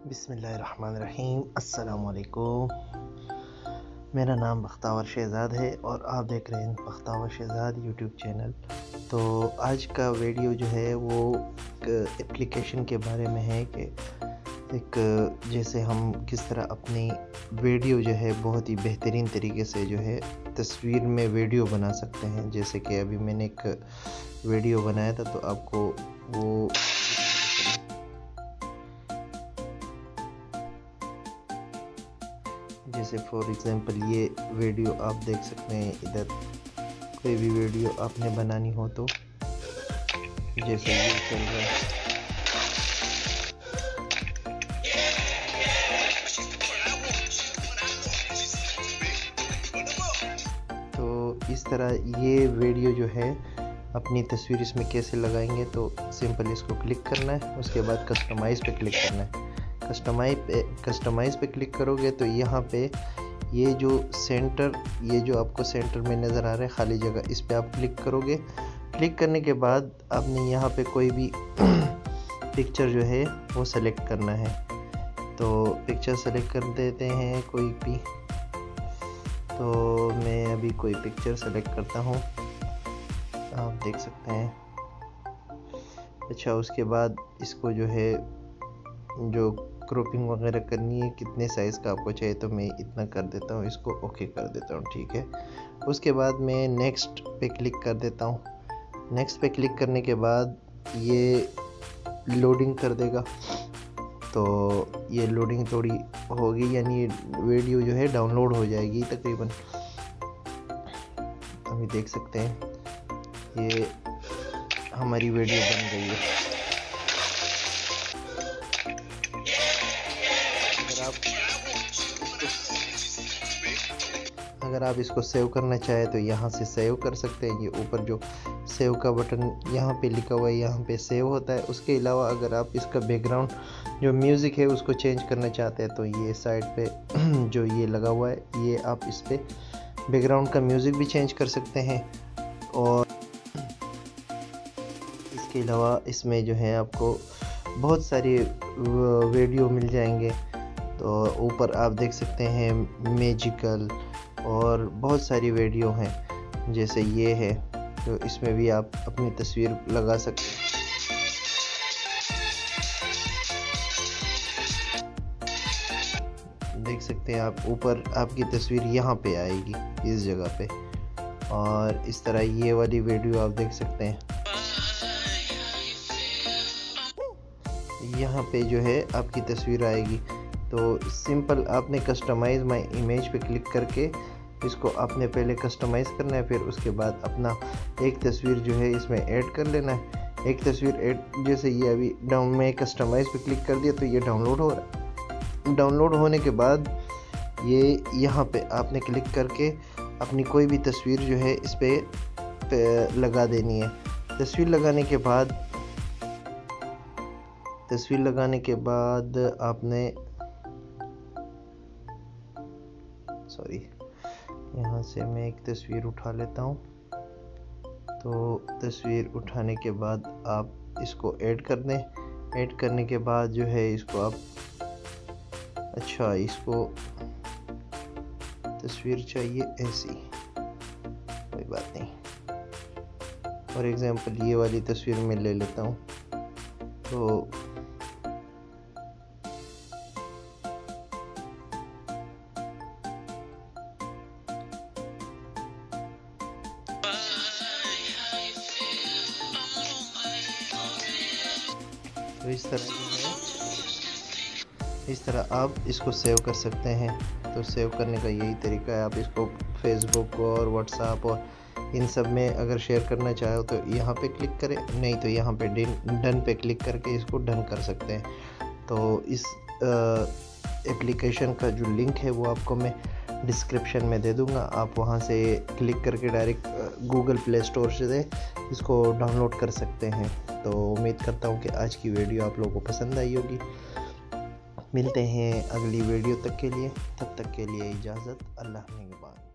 बिस्मिल्लाहिर्रहमानिर्रहीम। अस्सलाम वालेकुम। मेरा नाम बख्तावर शहज़ाद है और आप देख रहे हैं बख्तावर शहज़ाद यूट्यूब चैनल। तो आज का वीडियो जो है वो एक एप्लीकेशन के बारे में है कि जैसे हम किस तरह अपनी वीडियो जो है बहुत ही बेहतरीन तरीके से जो है तस्वीर में वीडियो बना सकते हैं। जैसे कि अभी मैंने एक वीडियो बनाया था, तो आपको वो जैसे फॉर एग्ज़ाम्पल ये वीडियो आप देख सकते हैं। इधर कोई भी वीडियो आपने बनानी हो तो जैसे ये चल रहा है, तो इस तरह ये वीडियो जो है अपनी तस्वीर इसमें कैसे लगाएंगे। तो सिंपल इसको क्लिक करना है, उसके बाद कस्टमाइज़ पे क्लिक करना है। कस्टमाइज़ पे क्लिक करोगे तो यहाँ पे ये जो सेंटर, ये जो आपको सेंटर में नज़र आ रहा है खाली जगह, इस पे आप क्लिक करोगे। क्लिक करने के बाद आपने यहाँ पे कोई भी पिक्चर जो है वो सेलेक्ट करना है। तो पिक्चर सेलेक्ट कर देते हैं कोई भी। तो मैं अभी कोई पिक्चर सेलेक्ट करता हूँ, आप देख सकते हैं। अच्छा, उसके बाद इसको जो है जो क्रॉपिंग वगैरह करनी है, कितने साइज़ का आपको चाहिए, तो मैं इतना कर देता हूँ, इसको ओके कर देता हूँ, ठीक है। उसके बाद मैं नेक्स्ट पे क्लिक कर देता हूँ। नेक्स्ट पे क्लिक करने के बाद ये लोडिंग कर देगा। तो ये लोडिंग थोड़ी होगी, यानी वीडियो जो है डाउनलोड हो जाएगी तकरीबन। अभी देख सकते हैं ये हमारी वीडियो बन गई है। अगर आप इसको सेव करना चाहें तो यहाँ से सेव कर सकते हैं। ये ऊपर जो सेव का बटन यहाँ पे लिखा हुआ है, यहाँ पे सेव होता है। उसके अलावा अगर आप इसका बैकग्राउंड जो म्यूज़िक है उसको चेंज करना चाहते हैं तो ये साइड पे जो ये लगा हुआ है, ये आप इस पे बैकग्राउंड का म्यूज़िक भी चेंज कर सकते हैं। और इसके अलावा इसमें जो है आपको बहुत सारी वीडियो मिल जाएंगे। तो ऊपर आप देख सकते हैं मैजिकल और बहुत सारी वीडियो हैं, जैसे ये है। तो इसमें भी आप अपनी तस्वीर लगा सकते हैं। देख सकते हैं आप, ऊपर आपकी तस्वीर यहाँ पे आएगी इस जगह पे। और इस तरह ये वाली वीडियो आप देख सकते हैं, यहाँ पे जो है आपकी तस्वीर आएगी। तो सिंपल आपने कस्टमाइज़ माय इमेज पे क्लिक करके इसको आपने पहले कस्टमाइज़ करना है, फिर उसके बाद अपना एक तस्वीर जो है इसमें ऐड कर लेना है। एक तस्वीर ऐड, जैसे ये अभी मैं कस्टमाइज़ पे क्लिक कर दिया तो ये डाउनलोड हो रहा है। डाउनलोड होने के बाद ये यहाँ पे आपने क्लिक करके अपनी कोई भी तस्वीर जो है इस पे लगा देनी है। तस्वीर लगाने के बाद आपने यहाँ से मैं एक तस्वीर उठा लेता हूँ। तो तस्वीर उठाने के बाद आप इसको ऐड कर दें। ऐड करने के बाद जो है इसको आप, अच्छा, इसको तस्वीर चाहिए ऐसी, कोई बात नहीं। फॉर एग्जांपल ये वाली तस्वीर मैं ले लेता हूँ। तो इस तरह आप इसको सेव कर सकते हैं। तो सेव करने का यही तरीका है। आप इसको फेसबुक और व्हाट्सएप और इन सब में अगर शेयर करना चाहो तो यहाँ पे क्लिक करें, नहीं तो यहाँ पे डन पे क्लिक करके इसको डन कर सकते हैं। तो इस एप्लीकेशन का जो लिंक है वो आपको मैं डिस्क्रिप्शन में दे दूँगा। आप वहाँ से क्लिक करके डायरेक्ट गूगल प्ले स्टोर से इसको डाउनलोड कर सकते हैं। तो उम्मीद करता हूँ कि आज की वीडियो आप लोगों को पसंद आई होगी। मिलते हैं अगली वीडियो तक के लिए, तब तक के लिए इजाज़त। अल्लाह निगहबान।